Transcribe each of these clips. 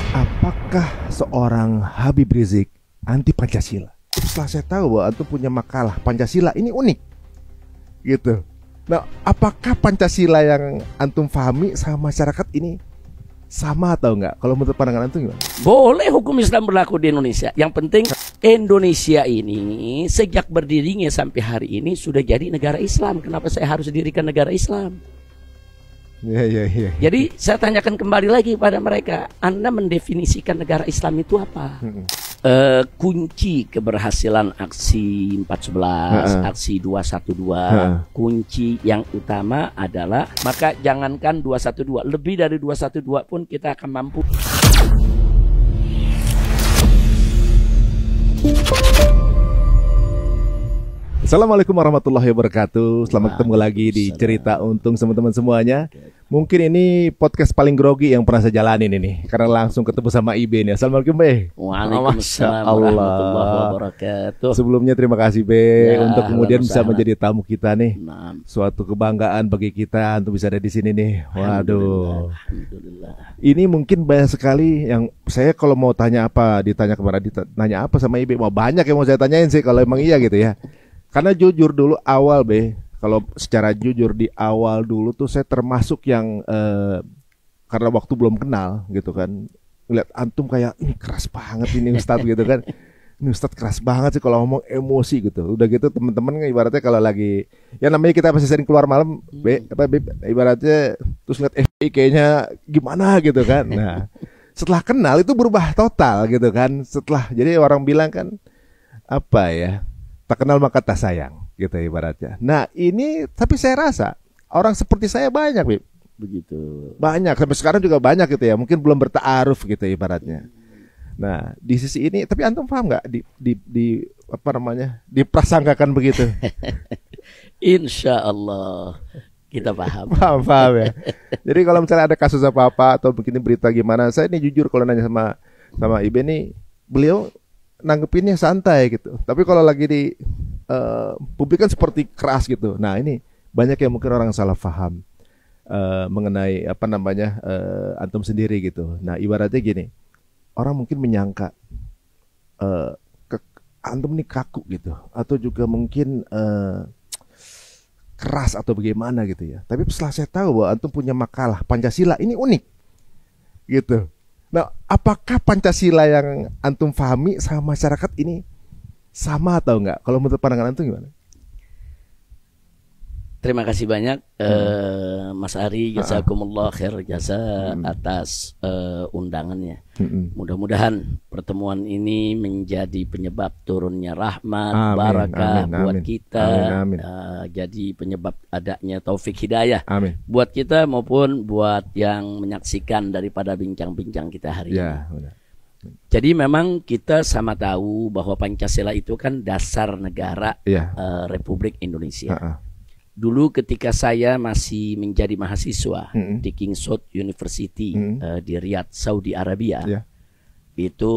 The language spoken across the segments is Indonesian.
Apakah seorang Habib Rizik anti Pancasila? Setelah saya tahu bahwa antum punya makalah Pancasila ini unik, gitu. Nah, apakah Pancasila yang antum pahami sama masyarakat ini sama atau enggak? Kalau menurut pandangan antum gimana? Boleh hukum Islam berlaku di Indonesia. Yang penting Indonesia ini sejak berdirinya sampai hari ini sudah jadi negara Islam. Kenapa saya harus dirikan negara Islam? Ya. Jadi saya tanyakan kembali lagi pada mereka, Anda mendefinisikan negara Islam itu apa? Kunci keberhasilan aksi 411, aksi 212, kunci yang utama adalah, maka jangankan 212, lebih dari 212 pun kita akan mampu. Assalamualaikum warahmatullahi wabarakatuh. Selamat ketemu lagi di Cerita Untung teman-teman semuanya. Mungkin ini podcast paling grogi yang pernah saya jalanin ini, karena langsung ketemu sama Ibe nih. Assalamualaikum Be. Waalaikumsalam warahmatullahi wabarakatuh. Sebelumnya terima kasih Be untuk kemudian bisa menjadi tamu kita nih. Suatu kebanggaan bagi kita untuk bisa ada di sini nih. Waduh. Alhamdulillah. Ini mungkin banyak sekali yang saya kalau mau tanya apa ditanya kemarin, ditanya apa sama Ibe, mau banyak yang mau saya tanyain sih kalau emang iya gitu ya. Karena jujur dulu awal Be, kalau secara jujur di awal dulu tuh saya termasuk yang karena waktu belum kenal gitu kan, ngeliat antum kayak ini keras banget ini Ustadz gitu kan, ini Ustadz keras banget sih kalau ngomong emosi gitu. Udah gitu teman-teman ibaratnya kalau lagi ya namanya kita pasti sering keluar malam Be, ibaratnya terus ngeliat FPI kayaknya gimana gitu kan. Nah setelah kenal itu berubah total gitu kan. Setelah jadi orang bilang kan apa ya, tak kenal maka tak sayang gitu ibaratnya. Nah ini tapi saya rasa orang seperti saya banyak Bib. Begitu. Banyak sampai sekarang juga banyak gitu ya. Mungkin belum bertaaruf gitu ibaratnya. Nah di sisi ini tapi antum paham nggak di apa namanya diprasangkakan begitu? Insya Allah kita paham. Paham ya. Jadi kalau misalnya ada kasus apa-apa atau begini berita gimana, saya ini jujur kalau nanya sama Ibe nih, beliau nanggepinnya santai gitu. Tapi kalau lagi di publik kan seperti keras gitu. Nah ini banyak yang mungkin orang salah paham mengenai apa namanya antum sendiri gitu. Nah ibaratnya gini, orang mungkin menyangka antum ini kaku gitu, atau juga mungkin keras atau bagaimana gitu ya. Tapi setelah saya tahu bahwa antum punya makalah Pancasila ini unik gitu. Nah, apakah Pancasila yang antum pahami sama masyarakat ini sama atau enggak? Kalau menurut pandangan antum gimana? Terima kasih banyak Mas Ari, jazakumullah khair jasa atas undangannya. Mudah-mudahan pertemuan ini menjadi penyebab turunnya rahmat, barakah buat kita, jadi penyebab adanya taufik hidayah buat kita maupun buat yang menyaksikan daripada bincang-bincang kita hari ini. Jadi memang kita sama tahu bahwa Pancasila itu kan dasar negara Republik Indonesia. Dulu ketika saya masih menjadi mahasiswa di King Saud University di Riyadh, Saudi Arabia, itu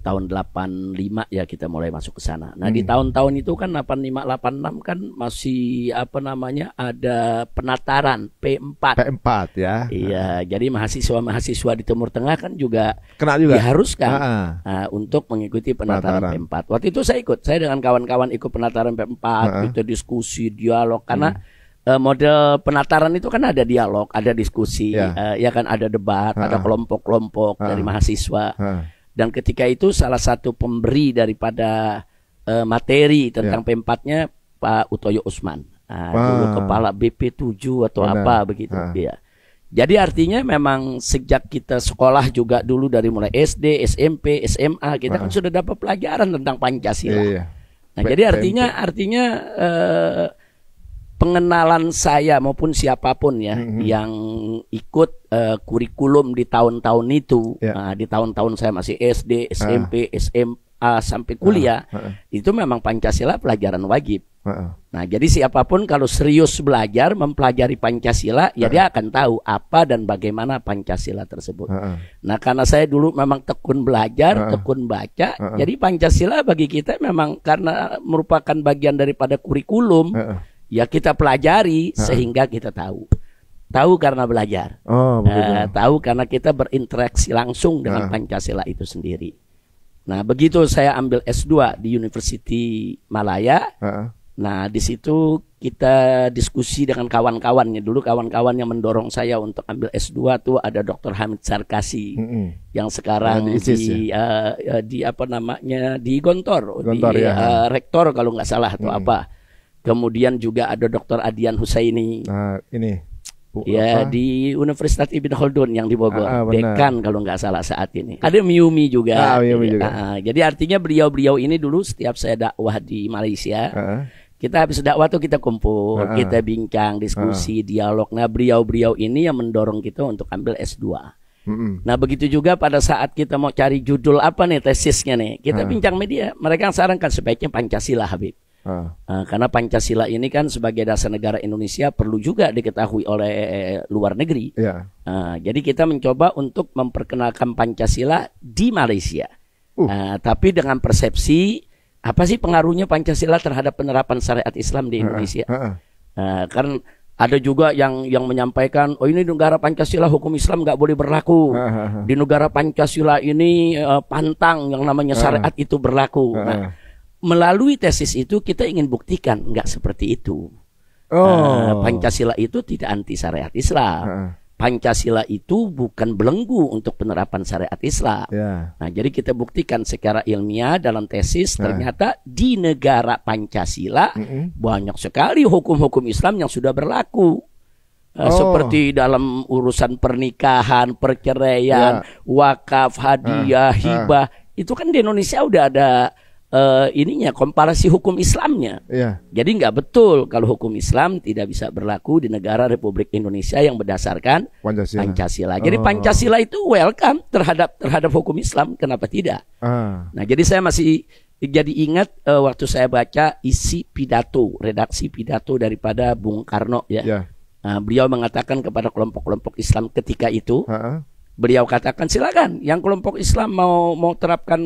tahun 85 ya kita mulai masuk ke sana. Nah di tahun-tahun itu kan 85-86 kan masih apa namanya ada penataran P4 ya. Iya, jadi mahasiswa di Timur Tengah kan juga diharuskan untuk mengikuti penataran P4. Waktu itu saya ikut, saya dengan kawan-kawan ikut penataran P4, kita diskusi, dialog karena model penataran itu kan ada dialog, ada diskusi, ya kan ada debat, ada kelompok-kelompok dari mahasiswa. Dan ketika itu salah satu pemberi daripada materi tentang P4-nya Pak Utoyo Usman, dulu kepala BP7 atau apa begitu. Ya. Jadi artinya memang sejak kita sekolah juga dulu dari mulai SD, SMP, SMA kita kan sudah dapat pelajaran tentang Pancasila. Nah jadi artinya pengenalan saya maupun siapapun ya yang ikut kurikulum di tahun-tahun itu, di tahun-tahun saya masih SD, SMP, SMA sampai kuliah, itu memang Pancasila pelajaran wajib. Nah jadi siapapun kalau serius belajar mempelajari Pancasila, ya dia akan tahu apa dan bagaimana Pancasila tersebut. Nah karena saya dulu memang tekun belajar, tekun baca, jadi Pancasila bagi kita memang karena merupakan bagian daripada kurikulum, ya kita pelajari sehingga kita tahu. tahu karena belajar. Oh, begitu. Tahu karena kita berinteraksi langsung dengan Pancasila itu sendiri. Nah, begitu saya ambil S2 di University Malaya. Nah, di situ kita diskusi dengan kawan-kawannya. Dulu kawan-kawan yang mendorong saya untuk ambil S2 tuh ada Dr. Hamid Sarkasi yang sekarang di apa namanya di Gontor di rektor kalau nggak salah atau apa. Kemudian juga ada Dr. Adian Husaini. Ya, di Universitas Ibn Khaldun yang di Bogor, dekan kalau nggak salah saat ini. Ada Miumi juga. Jadi artinya beliau-beliau ini dulu setiap saya dakwah di Malaysia, kita habis dakwah tuh kita kumpul, kita bincang, diskusi, dialog. Nah, beliau-beliau ini yang mendorong kita untuk ambil S2. Nah, begitu juga pada saat kita mau cari judul apa nih tesisnya nih, kita bincang media. Mereka sarankan sebaiknya Pancasila, Habib. Karena Pancasila ini kan sebagai dasar negara Indonesia perlu juga diketahui oleh luar negeri. Jadi kita mencoba untuk memperkenalkan Pancasila di Malaysia. Tapi dengan persepsi apa sih pengaruhnya Pancasila terhadap penerapan syariat Islam di Indonesia? Kan ada juga yang menyampaikan, oh ini negara Pancasila hukum Islam nggak boleh berlaku. Di negara Pancasila ini pantang yang namanya syariat itu berlaku. Nah, melalui tesis itu kita ingin buktikan nggak seperti itu. Pancasila itu tidak anti syariat Islam. Pancasila itu bukan belenggu untuk penerapan syariat Islam. Nah, jadi kita buktikan secara ilmiah dalam tesis ternyata di negara Pancasila banyak sekali hukum-hukum Islam yang sudah berlaku. Seperti dalam urusan pernikahan, perceraian, wakaf, hadiah, hibah. Itu kan di Indonesia udah ada ininya komparasi hukum Islamnya. Jadi nggak betul kalau hukum Islam tidak bisa berlaku di negara Republik Indonesia yang berdasarkan Pancasila. Jadi Pancasila itu welcome terhadap hukum Islam, kenapa tidak? Nah, jadi saya masih jadi ingat waktu saya baca isi pidato, redaksi pidato daripada Bung Karno ya. Beliau mengatakan kepada kelompok-kelompok Islam ketika itu. Beliau katakan silakan yang kelompok Islam mau terapkan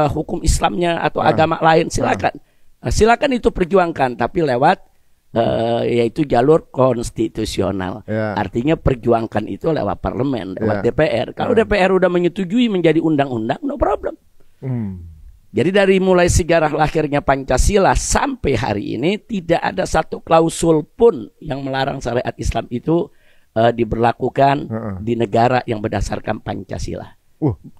hukum Islamnya atau agama lain silakan. Silakan itu perjuangkan tapi lewat yaitu jalur konstitusional. Artinya perjuangkan itu lewat parlemen, lewat DPR. Kalau DPR udah menyetujui menjadi undang-undang, no problem. Jadi dari mulai sejarah lahirnya Pancasila sampai hari ini tidak ada satu klausul pun yang melarang syariat Islam itu diberlakukan di negara yang berdasarkan Pancasila.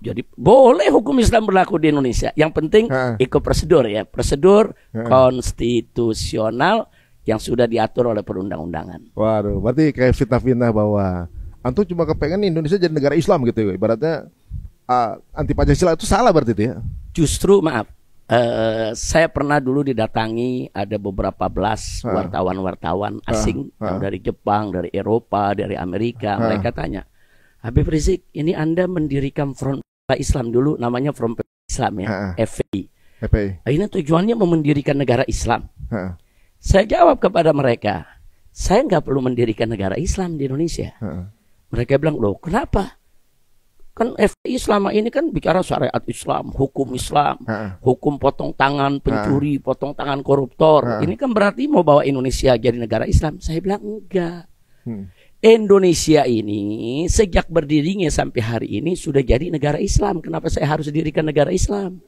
Jadi boleh hukum Islam berlaku di Indonesia. Yang penting ikut prosedur ya, prosedur konstitusional yang sudah diatur oleh perundang-undangan. Waduh, berarti kayak fitnah-fitnah bahwa antum cuma kepengen Indonesia jadi negara Islam gitu ya. Ibaratnya anti Pancasila itu salah berarti itu ya. Justru maaf. Saya pernah dulu didatangi ada beberapa belas wartawan-wartawan asing yang dari Jepang, dari Eropa, dari Amerika. Mereka tanya, Habib Rizik, ini Anda mendirikan Front Islam dulu, namanya Front Islam ya, FPI. Ini tujuannya mau mendirikan negara Islam. Saya jawab kepada mereka, saya nggak perlu mendirikan negara Islam di Indonesia. Mereka bilang, loh kenapa? Kan FPI selama ini kan bicara syariat Islam, hukum Islam, hukum potong tangan pencuri, potong tangan koruptor. Ini kan berarti mau bawa Indonesia jadi negara Islam. Saya bilang enggak. Indonesia ini sejak berdirinya sampai hari ini sudah jadi negara Islam. Kenapa saya harus dirikan negara Islam?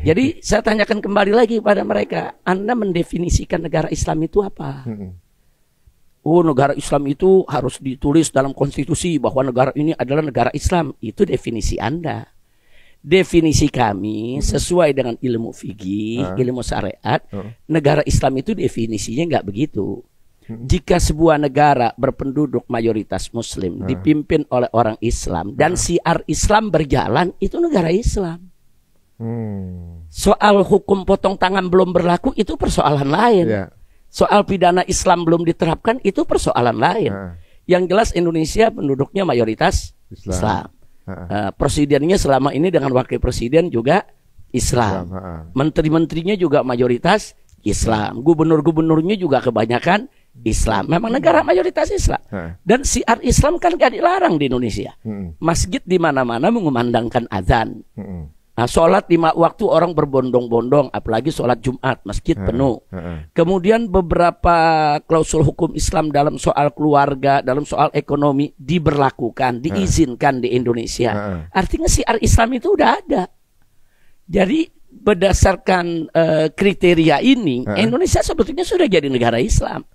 Jadi saya tanyakan kembali lagi pada mereka, Anda mendefinisikan negara Islam itu apa? Oh, negara Islam itu harus ditulis dalam konstitusi bahwa negara ini adalah negara Islam. Itu definisi Anda. Definisi kami sesuai dengan ilmu fikih, ilmu syariat. Negara Islam itu definisinya nggak begitu. Jika sebuah negara berpenduduk mayoritas Muslim, dipimpin oleh orang Islam, dan syiar Islam berjalan, itu negara Islam. Soal hukum potong tangan belum berlaku, itu persoalan lain. Soal pidana Islam belum diterapkan, itu persoalan lain. Yang jelas Indonesia penduduknya mayoritas Islam. Presidennya selama ini dengan wakil presiden juga Islam. Menteri-menterinya juga mayoritas Islam. Gubernur-gubernurnya juga kebanyakan Islam. Memang negara mayoritas Islam. Dan syiar Islam kan gak dilarang di Indonesia. Masjid di mana-mana mengumandangkan azan. Sholat 5 waktu orang berbondong-bondong, apalagi sholat Jumat, masjid penuh. Kemudian beberapa klausul hukum Islam dalam soal keluarga, dalam soal ekonomi diberlakukan, diizinkan di Indonesia. Artinya syiar Islam itu udah ada. Jadi berdasarkan kriteria ini, Indonesia sebetulnya sudah jadi negara Islam.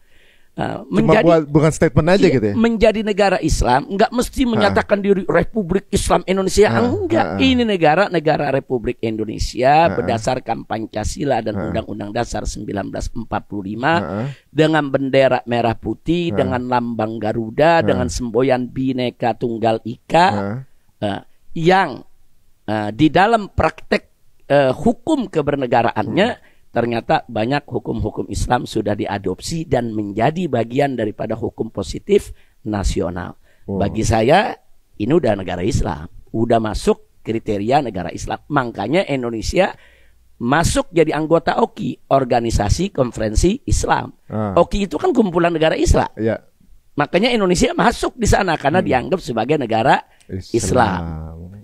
Menjadi bukan statement aja gitu ya. Menjadi negara Islam nggak mesti menyatakan diri Republik Islam Indonesia, enggak. Ini negara Republik Indonesia berdasarkan Pancasila dan Undang-Undang Dasar 1945 dengan bendera merah putih, dengan lambang Garuda, dengan semboyan Bhinneka Tunggal Ika, yang di dalam praktek hukum kebernegaraannya ternyata banyak hukum-hukum Islam sudah diadopsi dan menjadi bagian daripada hukum positif nasional. Bagi saya ini udah negara Islam, udah masuk kriteria negara Islam. Makanya Indonesia masuk jadi anggota OKI, Organisasi Konferensi Islam. OKI itu kan kumpulan negara Islam. Makanya Indonesia masuk di sana karena dianggap sebagai negara Islam.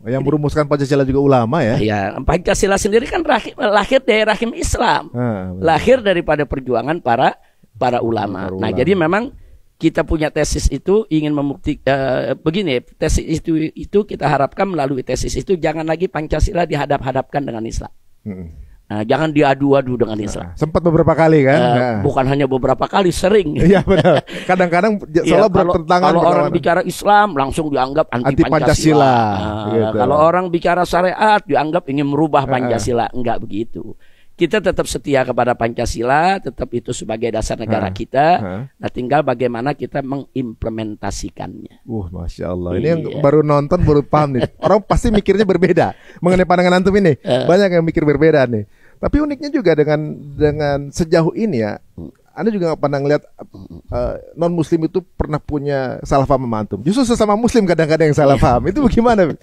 Yang merumuskan Pancasila juga ulama ya. Ya, Pancasila sendiri kan lahir dari rahim Islam. Lahir daripada perjuangan para ulama. Nah, jadi memang kita punya tesis itu ingin membuktikan begini, tesis itu kita harapkan melalui tesis itu jangan lagi Pancasila dihadap-hadapkan dengan Islam. Nah, jangan diadu-adu dengan Islam. Sempat beberapa kali kan? Bukan hanya beberapa kali, sering. Iya benar. Kadang-kadang soalnya bertentangan. Kalau orang bicara Islam langsung dianggap anti Pancasila. Gitu. Kalau orang bicara syariat dianggap ingin merubah Pancasila. Enggak begitu. Kita tetap setia kepada Pancasila, tetap itu sebagai dasar negara kita. Nah, tinggal bagaimana kita mengimplementasikannya. Masya Allah. Ini yang baru nonton baru paham nih. Orang pasti mikirnya berbeda mengenai pandangan antum ini. Banyak yang mikir berbeda nih. Tapi uniknya juga dengan sejauh ini ya, Anda juga nggak pernah ngeliat non Muslim itu pernah punya salah paham sama antum. Justru sesama Muslim kadang-kadang yang salah paham. Itu bagaimana?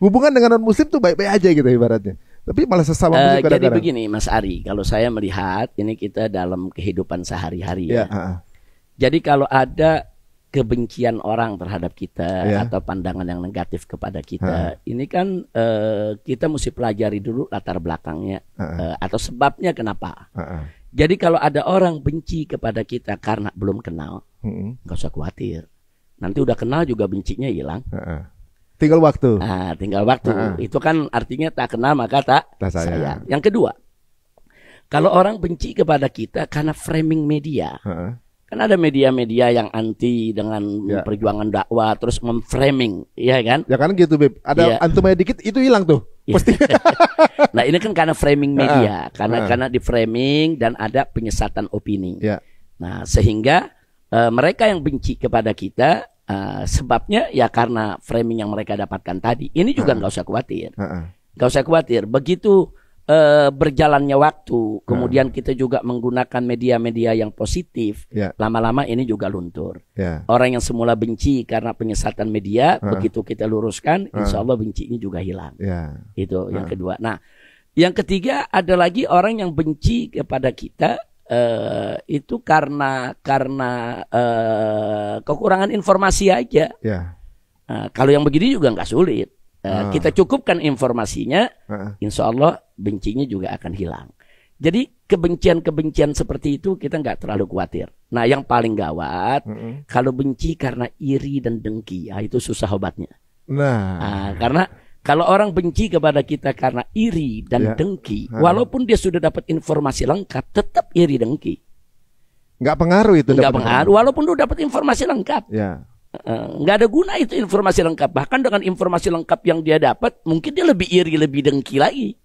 Hubungan dengan non Muslim tuh baik-baik aja gitu ibaratnya. Tapi malah sesama Muslim kadang-kadang. Jadi begini Mas Ari, kalau saya melihat ini kita dalam kehidupan sehari-hari ya. Jadi kalau ada kebencian orang terhadap kita atau pandangan yang negatif kepada kita, ini kan kita mesti pelajari dulu latar belakangnya atau sebabnya kenapa. Jadi kalau ada orang benci kepada kita karena belum kenal, nggak usah khawatir. Nanti udah kenal juga bencinya hilang. Tinggal waktu. Tinggal waktu. Itu kan artinya tak kenal maka tak sayang. Yang kedua, kalau orang benci kepada kita karena framing media. Kan ada media-media yang anti dengan perjuangan dakwah terus memframing, ya kan? Ya kan gitu, Beb. Ada antumnya dikit itu hilang tuh. Pasti. Nah, ini kan karena framing media, karena di framing dan ada penyesatan opini. Nah, sehingga mereka yang benci kepada kita sebabnya ya karena framing yang mereka dapatkan tadi. Ini juga nggak usah khawatir. Nggak usah khawatir. Begitu berjalannya waktu, kemudian kita juga menggunakan media-media yang positif, lama-lama ini juga luntur. Orang yang semula benci karena penyesatan media, begitu kita luruskan, insya Allah bencinya juga hilang. Itu yang kedua. Nah, yang ketiga ada lagi orang yang benci kepada kita itu karena kekurangan informasi aja. Kalau yang begini juga nggak sulit. Kita cukupkan informasinya, insya Allah bencinya juga akan hilang. Jadi kebencian-kebencian seperti itu kita nggak terlalu khawatir. Nah, yang paling gawat kalau benci karena iri dan dengki, itu susah obatnya. Karena kalau orang benci kepada kita karena iri dan dengki, walaupun dia sudah dapat informasi lengkap, tetap iri dengki. Nggak pengaruh itu. Nggak pengaruh, walaupun dia dapat informasi lengkap. Nggak ada guna itu informasi lengkap. Bahkan dengan informasi lengkap yang dia dapat, mungkin dia lebih iri, lebih dengki lagi.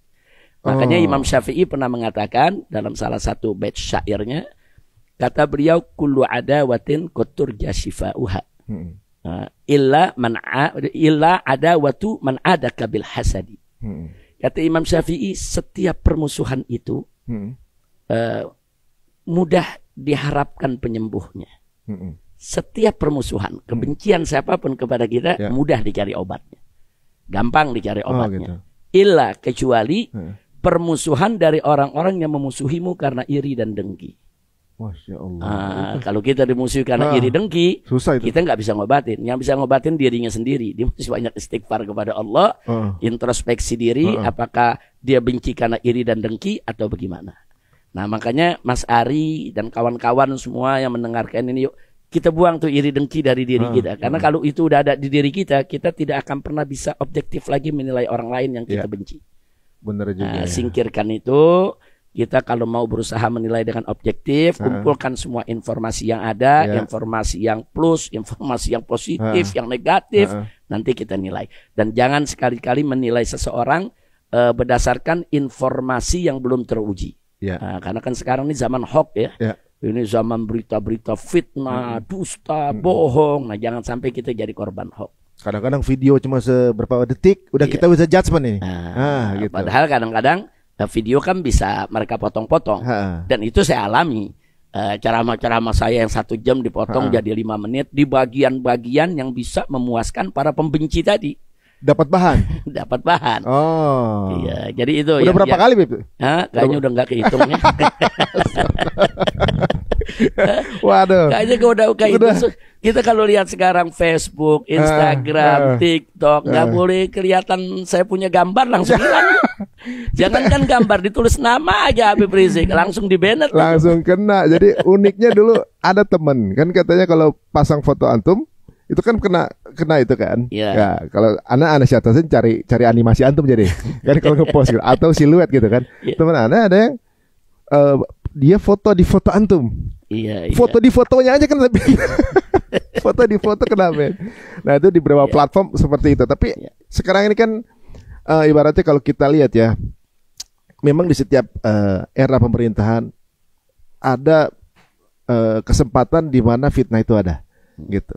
Makanya Imam Syafi'i pernah mengatakan dalam salah satu bait syairnya, kata beliau, kullu adawatin qaturja shifa'uha illa adawatu man adaka bil hasadi. Kata Imam Syafi'i, setiap permusuhan itu mudah diharapkan penyembuhnya. Setiap permusuhan, kebencian siapapun kepada kita mudah dicari obatnya, gampang dicari obatnya. Illa kecuali permusuhan dari orang-orang yang memusuhimu karena iri dan dengki. Masya Allah. Kalau kita dimusuhi karena iri dengki, susah itu. kita nggak bisa ngobatin. Yang bisa ngobatin dirinya sendiri. Dia mesti banyak istighfar kepada Allah, introspeksi diri, apakah dia benci karena iri dan dengki atau bagaimana. Nah makanya Mas Ari dan kawan-kawan semua yang mendengarkan ini, yuk kita buang tuh iri dengki dari diri kita. Karena kalau itu udah ada di diri kita, kita tidak akan pernah bisa objektif lagi menilai orang lain yang kita benci. Bener juga. Singkirkan itu. Kita kalau mau berusaha menilai dengan objektif, kumpulkan semua informasi yang ada, informasi yang plus, informasi yang positif, yang negatif, nanti kita nilai. Dan jangan sekali-kali menilai seseorang berdasarkan informasi yang belum teruji. Karena kan sekarang ini zaman hoax ya. Ini zaman berita-berita fitnah, dusta, bohong. Nah jangan sampai kita jadi korban hoax. Kadang-kadang video cuma seberapa detik, udah kita bisa judgement nih. Gitu. Padahal kadang-kadang video kan bisa mereka potong-potong, dan itu saya alami. Ceramah-ceramah saya yang 1 jam dipotong jadi 5 menit di bagian-bagian yang bisa memuaskan para pembenci tadi. Dapat bahan. Dapat bahan. Oh. Iya, jadi itu. Udah berapa kali, Bib? Kayaknya udah nggak kehitungnya. Waduh. Kayaknya udah gitu. Kita kalau lihat sekarang Facebook, Instagram, TikTok, nggak boleh kelihatan saya punya gambar langsung hilang. Jangankan gambar, ditulis nama aja Habib Rizik langsung di-banned. Langsung kena. Jadi uniknya dulu ada temen kan katanya kalau pasang foto antum itu kan kena itu kan. Ya, kalau anak syatasin cari animasi antum jadi. Kan kalau ngepost gitu atau siluet gitu kan. Teman anak ada yang dia foto di foto antum. Foto di fotonya aja kan lebih. Foto di foto kena ban. Nah, itu di beberapa platform seperti itu. Tapi sekarang ini kan ibaratnya kalau kita lihat ya, memang di setiap era pemerintahan ada kesempatan di mana fitnah itu ada, gitu.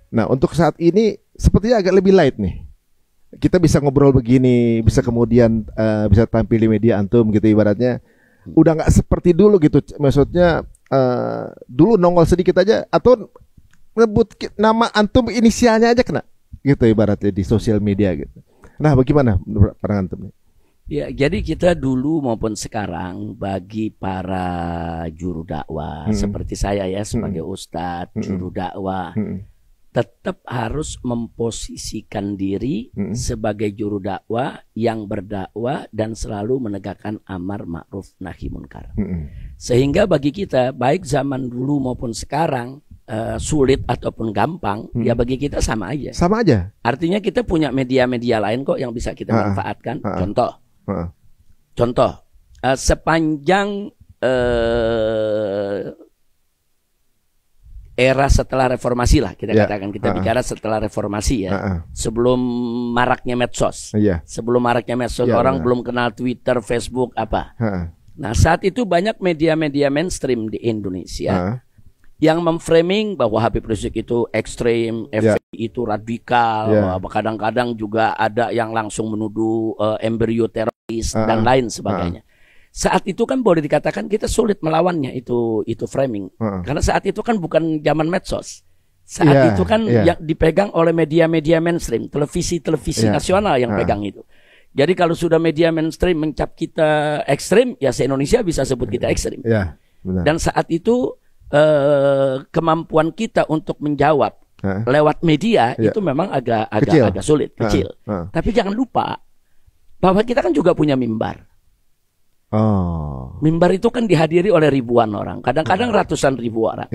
Nah untuk saat ini sepertinya agak lebih light nih. Kita bisa ngobrol begini, bisa kemudian bisa tampil di media antum gitu ibaratnya. Udah nggak seperti dulu gitu. Maksudnya dulu nongol sedikit aja atau ngebut nama antum inisialnya aja kena, gitu ibaratnya di sosial media gitu. Nah, bagaimana menurut pandangan antum? Ya, jadi kita dulu maupun sekarang bagi para juru dakwah seperti saya ya sebagai ustadz, juru dakwah, tetap harus memposisikan diri sebagai juru dakwah yang berdakwah dan selalu menegakkan amar ma'ruf nahi munkar. Sehingga bagi kita baik zaman dulu maupun sekarang sulit ataupun gampang, ya bagi kita sama aja. Sama aja. Artinya kita punya media-media lain kok yang bisa kita manfaatkan. Contoh, sepanjang era setelah reformasi lah kita katakan, kita bicara setelah reformasi ya, sebelum maraknya medsos, sebelum maraknya medsos orang belum kenal Twitter, Facebook apa. Nah saat itu banyak media-media mainstream di Indonesia yang memframing bahwa Habib Rizik itu ekstrem, FPI itu radikal, kadang-kadang juga ada yang langsung menuduh embrio teroris dan lain sebagainya. Saat itu kan boleh dikatakan kita sulit melawannya itu framing, karena saat itu kan bukan zaman medsos. Saat itu kan yang dipegang oleh media-media mainstream, televisi nasional yang pegang itu. Jadi kalau sudah media mainstream mencap kita ekstrem, ya se-Indonesia bisa sebut kita ekstrem. Dan saat itu kemampuan kita untuk menjawab lewat media itu memang agak sulit, kecil. Tapi jangan lupa bahwa kita kan juga punya mimbar. Mimbar itu kan dihadiri oleh ribuan orang, kadang-kadang ratusan ribu orang.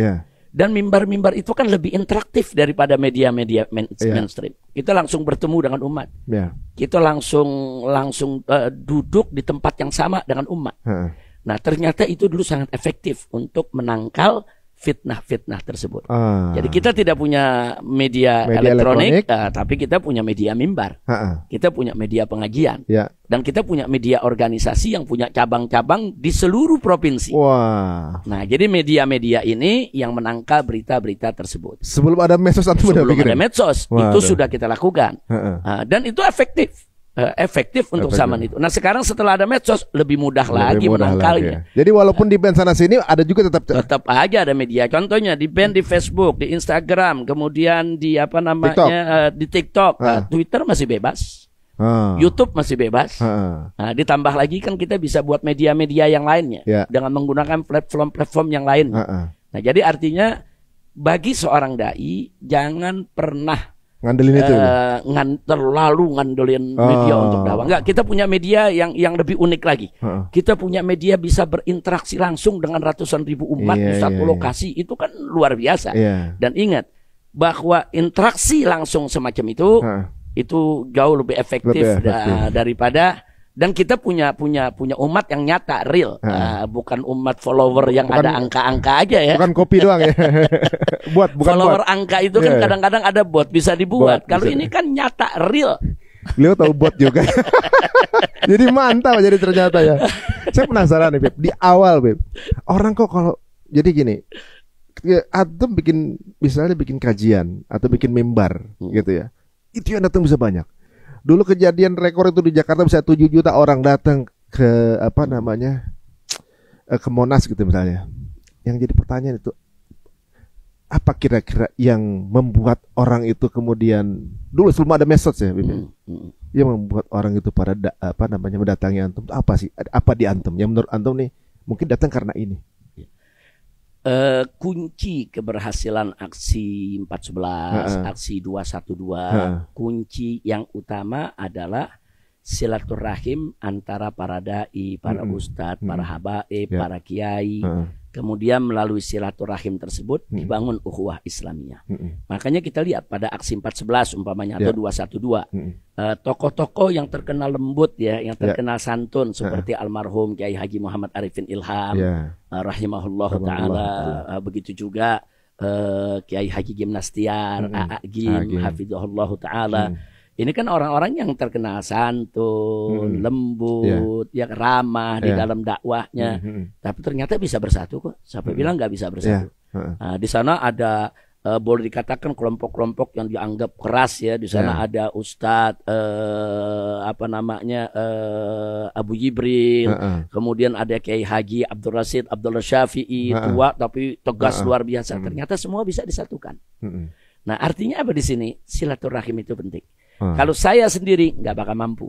Dan mimbar-mimbar itu kan lebih interaktif daripada media-media mainstream. Kita langsung bertemu dengan umat. Kita langsung duduk di tempat yang sama dengan umat. Nah ternyata itu dulu sangat efektif untuk menangkal fitnah-fitnah tersebut. Jadi kita tidak punya media elektronik, tapi kita punya media mimbar. Kita punya media pengajian. Dan kita punya media organisasi yang punya cabang-cabang di seluruh provinsi. Nah jadi media-media ini yang menangkal berita-berita tersebut. Sebelum ada medsos, sebelum ada medsos itu sudah kita lakukan. Dan itu efektif untuk zaman itu. Nah sekarang setelah ada medsos lebih mudah lagi menangkalnya. Jadi walaupun di ban sana sini ada juga tetap aja ada media. Contohnya di ban di Facebook, di Instagram, kemudian di TikTok. Twitter masih bebas. YouTube masih bebas. Nah, ditambah lagi kan kita bisa buat media-media yang lainnya dengan menggunakan platform-platform yang lain. Nah, jadi artinya bagi seorang dai jangan pernah ngandelin itu terlalu ngandelin media untuk dakwah. Enggak, kita punya media yang lebih unik lagi. Kita punya media bisa berinteraksi langsung dengan ratusan ribu umat di satu lokasi. Itu kan luar biasa. Dan ingat bahwa interaksi langsung semacam itu jauh lebih efektif. Daripada, dan kita punya umat yang nyata, real, bukan umat follower yang ada angka-angka aja ya. Bukan kopi doang ya. Bukan follower angka itu kan kadang-kadang ada bot bisa dibuat. Kalau ini kan nyata, real. Beliau tahu bot juga. Jadi mantap jadi ternyata ya. Saya penasaran nih Beb, di awal Beb, orang kok kalau jadi gini, atau misalnya bikin kajian atau bikin mimbar gitu ya, itu yang datang bisa banyak. Dulu kejadian rekor itu di Jakarta bisa 7 juta orang datang ke ke Monas gitu misalnya. Yang jadi pertanyaan itu, apa kira-kira yang membuat orang itu kemudian dulu sebelum ada medsos ya, yang membuat orang itu pada mendatangi antum? Apa sih? Apa di antum? Yang menurut antum nih mungkin datang karena ini. Kunci keberhasilan aksi 411, aksi 212, kunci yang utama adalah silaturahim antara para dai, para ustadz, para habaib, para kiai. Kemudian melalui silaturahim tersebut dibangun ukhuwah Islamiyah. Makanya kita lihat pada aksi 411 umpamanya atau 212, tokoh-tokoh yang terkenal lembut ya, yang terkenal santun seperti almarhum Kiai Haji Muhammad Arifin Ilham, rahimahullah taala, begitu juga Kiai Haji Gimnastiar, Gim, hafizahullah taala. Ini kan orang-orang yang terkenal santun, lembut, yang ramah di dalam dakwahnya. Tapi ternyata bisa bersatu kok. Siapa bilang nggak bisa bersatu? Nah, di sana ada boleh dikatakan kelompok-kelompok yang dianggap keras ya. Di sana ada Ustadz Abu Jibril, kemudian ada Kiai Haji Abdul Rasid Abdullah Syafi'i, tua tapi tegas luar biasa. Ternyata semua bisa disatukan. Nah, artinya apa di sini? Silaturahim itu penting. Kalau saya sendiri nggak bakal mampu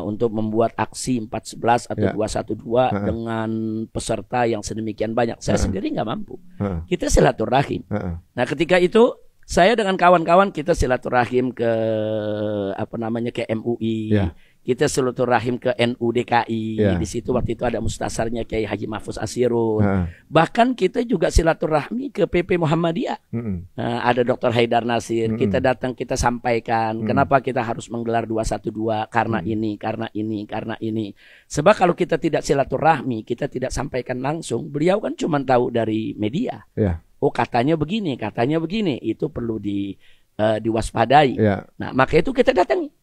untuk membuat aksi 411 atau 212 dengan peserta yang sedemikian banyak. Saya sendiri nggak mampu. Kita silaturahim. Nah, ketika itu saya dengan kawan-kawan kita silaturahim ke ke MUI. Kita silaturahim ke NU DKI. Di situ waktu itu ada mustasarnya Kiai Haji Mahfuz Asirun. Bahkan kita juga silaturahmi ke PP Muhammadiyah. Ada Dr. Haidar Nasir. Kita datang, kita sampaikan kenapa kita harus menggelar 212 karena ini, karena ini, karena ini. Sebab kalau kita tidak silaturahmi, kita tidak sampaikan langsung, beliau kan cuma tahu dari media. Oh, katanya begini, itu perlu diwaspadai. Nah, maka itu kita datangi.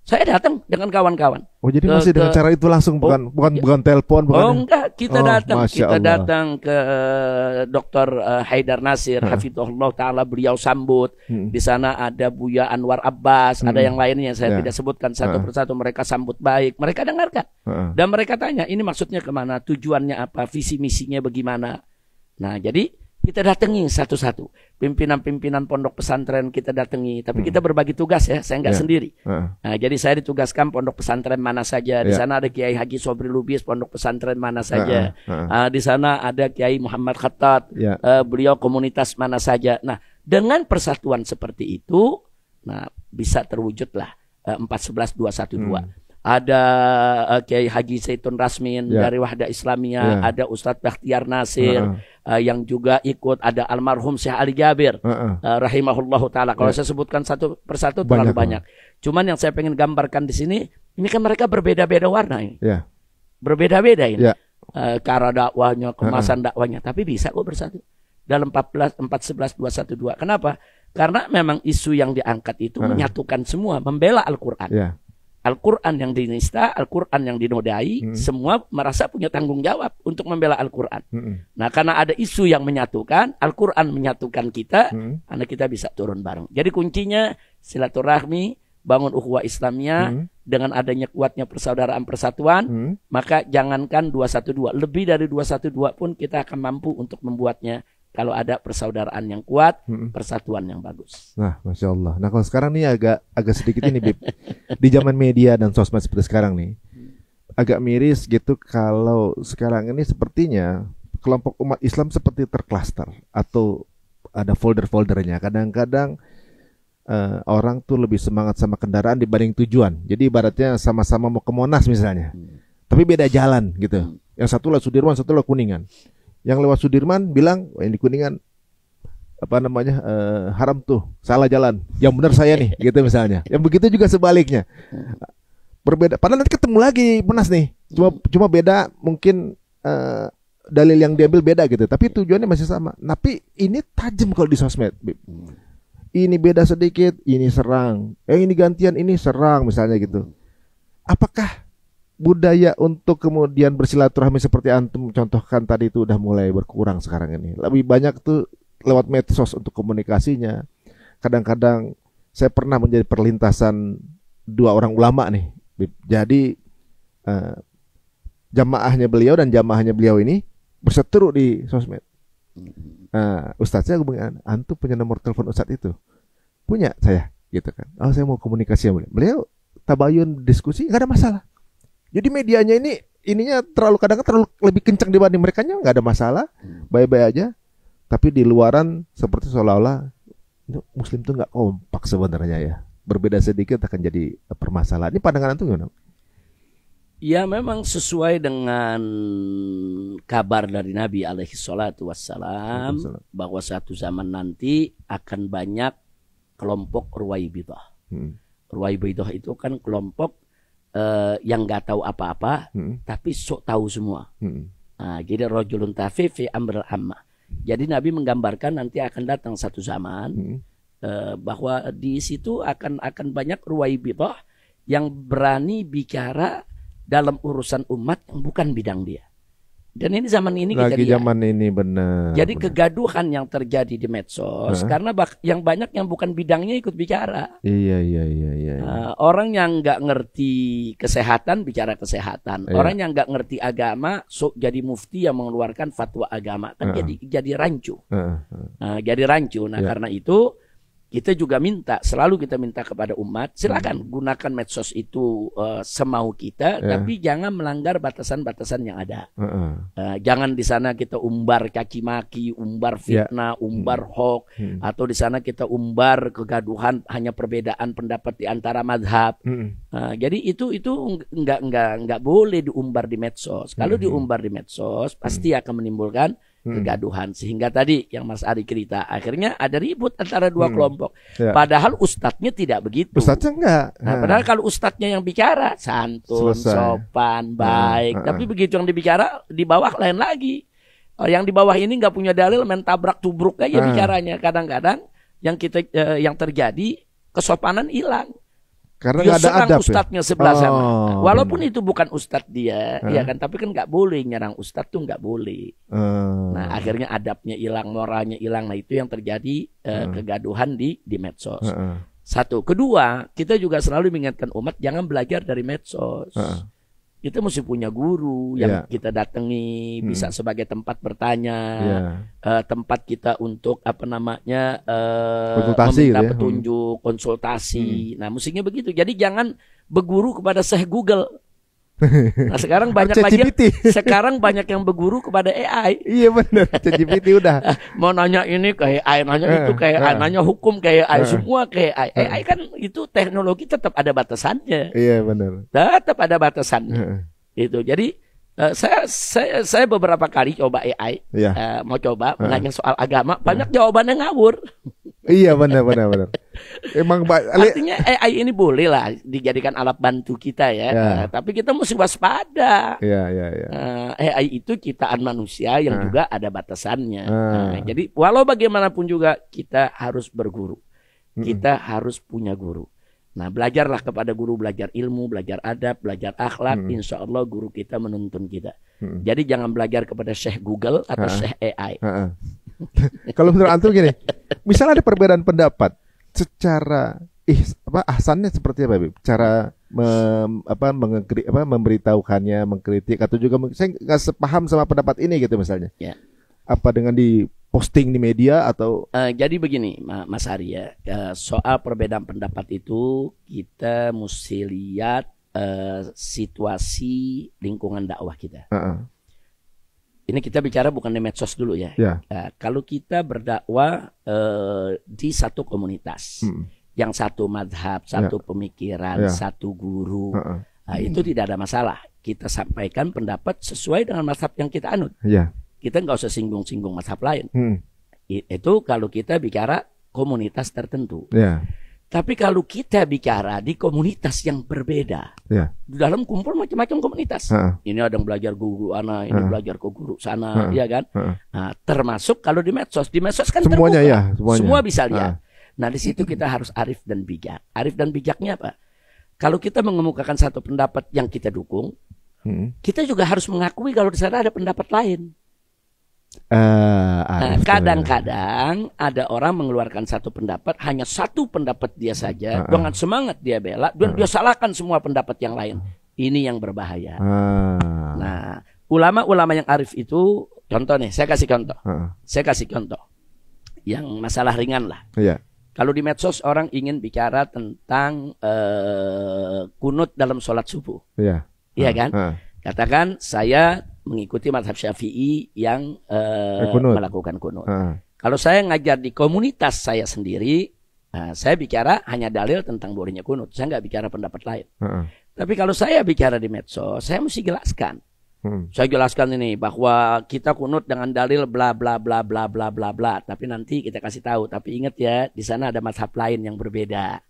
Saya datang dengan kawan-kawan. Oh, jadi masih dengan cara itu langsung, bukan telepon, bukan? Oh, enggak, kita datang ke Dr. Haidar Nasir, hafizahullah taala, beliau sambut. Di sana ada Buya Anwar Abbas, ada yang lainnya saya tidak sebutkan satu persatu. Mereka sambut baik, mereka dengarkan. Dan mereka tanya, ini maksudnya kemana, tujuannya apa, visi misinya bagaimana. Nah, jadi kita datangi satu-satu. Pimpinan-pimpinan pondok pesantren kita datangi. Tapi kita berbagi tugas ya, saya nggak sendiri. Nah, jadi saya ditugaskan pondok pesantren mana saja. Di sana ada Kiai Haji Sobri Lubis, pondok pesantren mana saja. Di sana ada Kiai Muhammad Khattat, beliau komunitas mana saja. Nah, dengan persatuan seperti itu, nah bisa terwujudlah 411-212. Ada Kiai Haji Zaitun Rasmin dari Wahdah Islamiyah, ada Ustadz Bakhtiar Nasir yang juga ikut, ada almarhum Syekh Ali Jabir rahimahullahu taala. Kalau saya sebutkan satu persatu terlalu banyak. Cuman yang saya pengen gambarkan di sini, ini kan mereka berbeda-beda warna ini. Berbeda-beda ini. Cara dakwahnya, kemasan dakwahnya, tapi bisa kok bersatu dalam 411-212. Kenapa? Karena memang isu yang diangkat itu menyatukan semua, membela Al-Qur'an. Al-Quran yang dinista, Al-Quran yang dinodai, semua merasa punya tanggung jawab untuk membela Al-Quran. Nah, karena ada isu yang menyatukan, Al-Quran menyatukan kita, karena kita bisa turun bareng. Jadi kuncinya silaturahmi, bangun ukhuwah Islamiyah, dengan adanya kuatnya persaudaraan persatuan, maka jangankan 212, lebih dari 212 pun kita akan mampu untuk membuatnya kalau ada persaudaraan yang kuat, persatuan yang bagus. Nah, Masya Allah. Nah, kalau sekarang nih agak sedikit ini, Bib. Di zaman media dan sosmed seperti sekarang nih, agak miris gitu kalau sekarang ini sepertinya kelompok umat Islam seperti terklaster atau ada folder-foldernya. Kadang-kadang orang tuh lebih semangat sama kendaraan dibanding tujuan. Jadi ibaratnya sama-sama mau ke Monas misalnya, tapi beda jalan gitu. Yang satu lewat Sudirman, satu lewat Kuningan. Yang lewat Sudirman bilang, wah ini Kuningan haram tuh, salah jalan. Yang benar saya nih, gitu misalnya. Yang begitu juga sebaliknya. Berbeda. Padahal nanti ketemu lagi Monas nih. Cuma beda mungkin dalil yang diambil beda gitu. Tapi tujuannya masih sama. Tapi ini tajam kalau di sosmed. Ini beda sedikit, ini serang. Ini gantian, ini serang misalnya gitu. Apakah budaya untuk kemudian bersilaturahmi seperti antum contohkan tadi itu udah mulai berkurang sekarang ini? Lebih banyak tuh lewat medsos untuk komunikasinya. Kadang-kadang saya pernah menjadi perlintasan dua orang ulama nih. Jadi jamaahnya beliau dan jamaahnya beliau ini berseteru di sosmed. Ustadz saya bilang, antum punya nomor telepon Ustadz itu? Punya saya, gitu kan. Oh, saya mau komunikasi sama beliau. Tabayun diskusi nggak ada masalah. Jadi medianya ininya kadang-kadang terlalu lebih kencang dibanding mereka, nggak ada masalah, baik-baik aja. Tapi di luaran seperti seolah-olah Muslim tuh nggak kompak sebenarnya ya. Berbeda sedikit akan jadi permasalahan. Ini pandangan antum gimana? Ya memang sesuai dengan kabar dari Nabi alaihi salatu wassalam bahwa suatu zaman nanti akan banyak kelompok Ruwaibidah. Ruwaibidah itu kan kelompok yang nggak tahu apa-apa, tapi sok tahu semua. Nah, jadi rajulun tafi fi amril ammah. Jadi Nabi menggambarkan nanti akan datang satu zaman bahwa di situ akan banyak Ruwaibidah yang berani bicara dalam urusan umat yang bukan bidang dia. Dan ini zaman ini lagi zaman ini benar. Jadi kegaduhan yang terjadi di medsos karena yang banyak yang bukan bidangnya ikut bicara. Iya. Orang yang nggak ngerti kesehatan bicara kesehatan. Orang yang nggak ngerti agama jadi mufti yang mengeluarkan fatwa agama kan jadi rancu. Jadi rancu. Nah karena itu kita juga selalu kita minta kepada umat, silakan gunakan medsos itu semau kita, tapi jangan melanggar batasan-batasan yang ada. Jangan di sana kita umbar caci maki, umbar fitnah, umbar hoax, atau di sana kita umbar kegaduhan hanya perbedaan pendapat di antara madhab. Jadi itu nggak boleh diumbar di medsos. Kalau diumbar di medsos pasti akan menimbulkan kegaduhan, sehingga tadi yang Mas Ari cerita akhirnya ada ribut antara dua kelompok. Padahal ustadznya tidak begitu. Ustadznya enggak. Padahal kalau ustadznya yang bicara santun, sopan, baik. Tapi begitu yang dibicara di bawah lain lagi. Yang di bawah ini nggak punya dalil, main tabrak tubruk aja bicaranya. Kadang-kadang yang terjadi kesopanan hilang. Karena dia nggak ada serang adab ustadznya ya? sebelah sana. Walaupun itu bukan ustadz dia, ya kan. Tapi kan nggak boleh nyerang ustadz tuh nggak boleh. Nah akhirnya adabnya hilang, moralnya hilang. Nah itu yang terjadi kegaduhan di medsos. Satu, kedua kita juga selalu mengingatkan umat jangan belajar dari medsos. Kita mesti punya guru yang kita datangi, bisa sebagai tempat bertanya, tempat kita untuk konsultasi, meminta petunjuk, konsultasi. Nah, mestinya begitu. Jadi jangan berguru kepada Syekh Google. Nah, sekarang banyak yang berguru kepada AI. Iya benar, ChatGPT udah. Mau nanya ini ke AI, nanya itu ke AI, nanya hukum ke AI, semua ke AI. AI kan itu teknologi tetap ada batasannya. Iya benar. Tetap ada batasannya. Itu. Jadi saya beberapa kali coba AI, mau coba menanya soal agama, banyak jawabannya ngawur. Iya benar. Emang artinya AI ini boleh lah dijadikan alat bantu kita ya, tapi kita mesti waspada. AI itu ciptaan manusia yang juga ada batasannya. Jadi walau bagaimanapun juga kita harus berguru, kita harus punya guru. Nah belajarlah kepada guru, belajar ilmu, belajar adab, belajar akhlak. Insya Allah guru kita menuntun kita. Jadi jangan belajar kepada Syekh Google atau Syekh AI. Kalau menurut antum gini, misalnya ada perbedaan pendapat, secara ahsannya seperti apa, Bib? Cara memberitahukannya, mengkritik, atau juga saya nggak sepaham sama pendapat ini gitu misalnya. Apa dengan posting di media atau? Jadi begini, Mas Ari ya, soal perbedaan pendapat itu kita mesti lihat situasi lingkungan dakwah kita. Ini kita bicara bukan di medsos dulu ya. Kalau kita berdakwah di satu komunitas, yang satu madhab, satu pemikiran, satu guru, itu tidak ada masalah. Kita sampaikan pendapat sesuai dengan madhab yang kita anut. Kita nggak usah singgung-singgung madhab lain. Itu kalau kita bicara komunitas tertentu. Tapi kalau kita bicara di komunitas yang berbeda, di dalam kumpul macam-macam komunitas. Ini ada yang belajar guru ana, ini belajar ke guru sana, ya kan? Nah, termasuk kalau di medsos kan semuanya terbuka, semua bisa lihat. Nah, di situ kita harus arif dan bijak. Arif dan bijaknya apa? Kalau kita mengemukakan satu pendapat yang kita dukung, kita juga harus mengakui kalau di sana ada pendapat lain. Kadang-kadang ada orang mengeluarkan satu pendapat, hanya satu pendapat dia saja, dengan semangat dia bela, dan dia salahkan semua pendapat yang lain. Ini yang berbahaya. Nah, ulama-ulama yang arif itu, contoh nih, saya kasih contoh, yang masalah ringan lah. Kalau di medsos orang ingin bicara tentang kunut dalam sholat subuh, iya kan? Katakan saya mengikuti mazhab Syafi'i yang melakukan kunut. Kalau saya ngajar di komunitas saya sendiri, saya bicara hanya dalil tentang bolehnya kunut. Saya nggak bicara pendapat lain. Tapi kalau saya bicara di medsos, saya mesti jelaskan. Saya jelaskan ini bahwa kita kunut dengan dalil bla bla bla bla bla bla bla. Tapi nanti kita kasih tahu. Tapi ingat ya, di sana ada mazhab lain yang berbeda.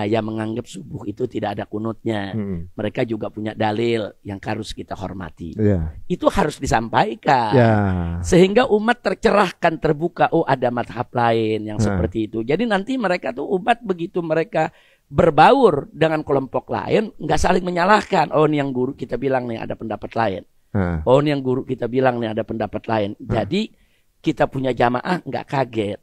Yang menganggap subuh itu tidak ada kunutnya. Mereka juga punya dalil yang harus kita hormati. Itu harus disampaikan. Sehingga umat tercerahkan, terbuka. Oh, ada mazhab lain yang seperti itu. Jadi nanti mereka tuh umat begitu mereka berbaur dengan kelompok lain, nggak saling menyalahkan. Oh, ini yang guru kita bilang nih ada pendapat lain. Oh, ini yang guru kita bilang nih ada pendapat lain. Jadi kita punya jamaah nggak kaget.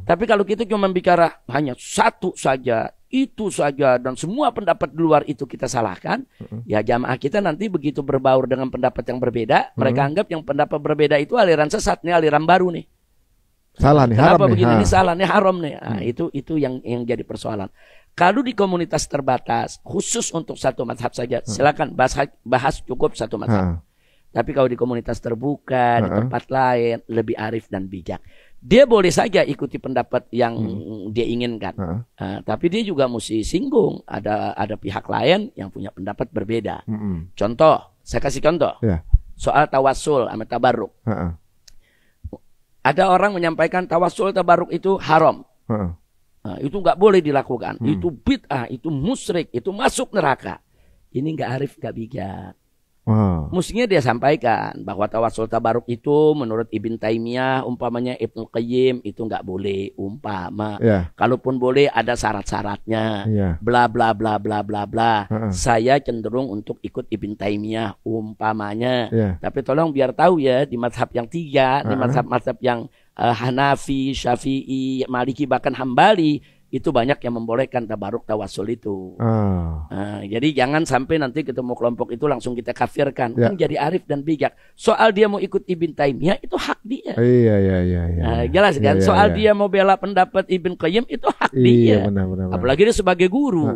Tapi kalau kita cuma bicara hanya satu saja, itu saja, dan semua pendapat di luar itu kita salahkan, ya jamaah kita nanti begitu berbaur dengan pendapat yang berbeda, mereka anggap yang pendapat berbeda itu aliran sesat, nih aliran baru nih. Salah nih, kenapa haram begini nih, ini salah nih, haram nih. Itu yang jadi persoalan. Kalau di komunitas terbatas khusus untuk satu mazhab saja, silakan bahas cukup satu mazhab. Tapi kalau di komunitas terbuka, di tempat lain, lebih arif dan bijak. Dia boleh saja ikuti pendapat yang dia inginkan. Tapi dia juga mesti singgung ada pihak lain yang punya pendapat berbeda. Contoh, saya kasih contoh. Soal tawasul sama tabarruk. Ada orang menyampaikan tawasul tabarruk itu haram. Itu nggak boleh dilakukan. Itu bid'ah, itu musyrik, itu masuk neraka. Ini nggak arif, nggak bijak. Mestinya dia sampaikan bahwa tawasul tabaruk itu menurut Ibn Taimiyah, umpamanya Ibnu Qayyim, itu nggak boleh, umpama. Kalaupun boleh ada syarat-syaratnya. Bla bla bla bla bla bla. Saya cenderung untuk ikut Ibn Taimiyah, umpamanya. Tapi tolong biar tahu ya, di mazhab yang tiga, di mazhab yang Hanafi, Syafi'i, Maliki, bahkan Hambali, itu banyak yang membolehkan tabaruk tawasul itu. Jadi jangan sampai nanti ketemu kelompok itu langsung kita kafirkan. Kan jadi arif dan bijak. Soal dia mau ikut Ibn Taimiyah itu hak dia. Jelas kan? Soal dia mau bela pendapat Ibn Qayyim itu hak dia. Benar. Apalagi dia sebagai guru.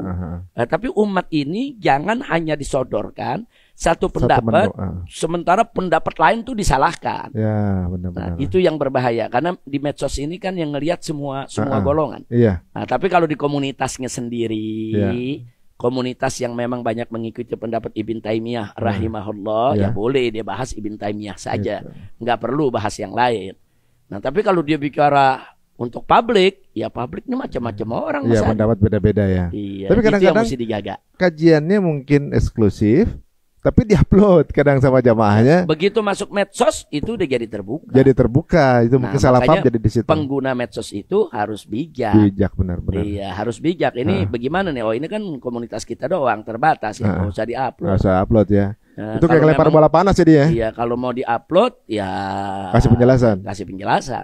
Tapi umat ini jangan hanya disodorkan satu pendapat, sementara pendapat lain tuh disalahkan. Benar. Itu yang berbahaya karena di medsos ini kan yang ngelihat semua golongan. Tapi kalau di komunitasnya sendiri, komunitas yang memang banyak mengikuti pendapat Ibn Taimiyah rahimahullah, ya boleh dia bahas Ibn Taimiyah saja, nggak perlu bahas yang lain. Nah, tapi kalau dia bicara untuk publik, ya publiknya macam-macam orang. Pendapat beda-beda ya. Tapi kadang-kadang mesti dijaga. Kajiannya mungkin eksklusif, tapi diupload kadang sama jamaahnya. Begitu masuk medsos itu udah jadi terbuka. Itu mungkin salah paham jadi di situ. Pengguna medsos itu harus bijak. Benar-benar. Iya, harus bijak. Ini bagaimana nih? Oh, ini kan komunitas kita doang, terbatas ya, nggak usah diupload. Nggak usah upload ya. Itu kayak lempar bola panas ya dia. Iya, kalau mau diupload ya kasih penjelasan.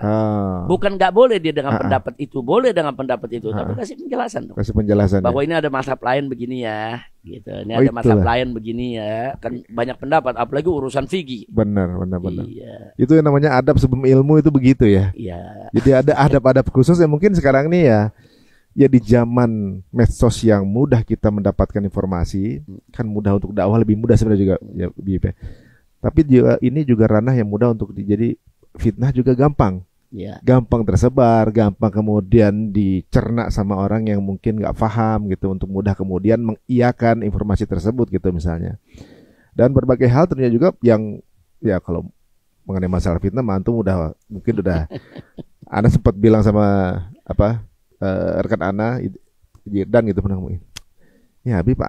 Bukan nggak boleh dia dengan pendapat itu, boleh dengan pendapat itu, tapi kasih penjelasan dong. Kasih penjelasan. Bahwa ini ada mazhab lain begini ya. gitu. Ini ada mazhab lain begini ya, kan banyak pendapat, apalagi urusan fikih. Benar. Iya. Itu yang namanya adab sebelum ilmu itu begitu ya. Iya. Jadi ada adab-adab khusus yang mungkin sekarang nih ya di zaman medsos yang mudah kita mendapatkan informasi, kan mudah untuk dakwah, lebih mudah sebenarnya juga ya, BIP. Tapi juga ini juga ranah yang mudah untuk jadi fitnah juga gampang. Ya. Gampang tersebar, gampang kemudian dicerna sama orang yang mungkin nggak paham gitu, untuk mudah kemudian mengiyakan informasi tersebut gitu misalnya. Dan berbagai hal ternyata juga yang ya kalau mengenai masalah fitnah, antum mungkin udah Ana sempat bilang sama rekan Ana dan gitu pernah ngomongin, ya Habib,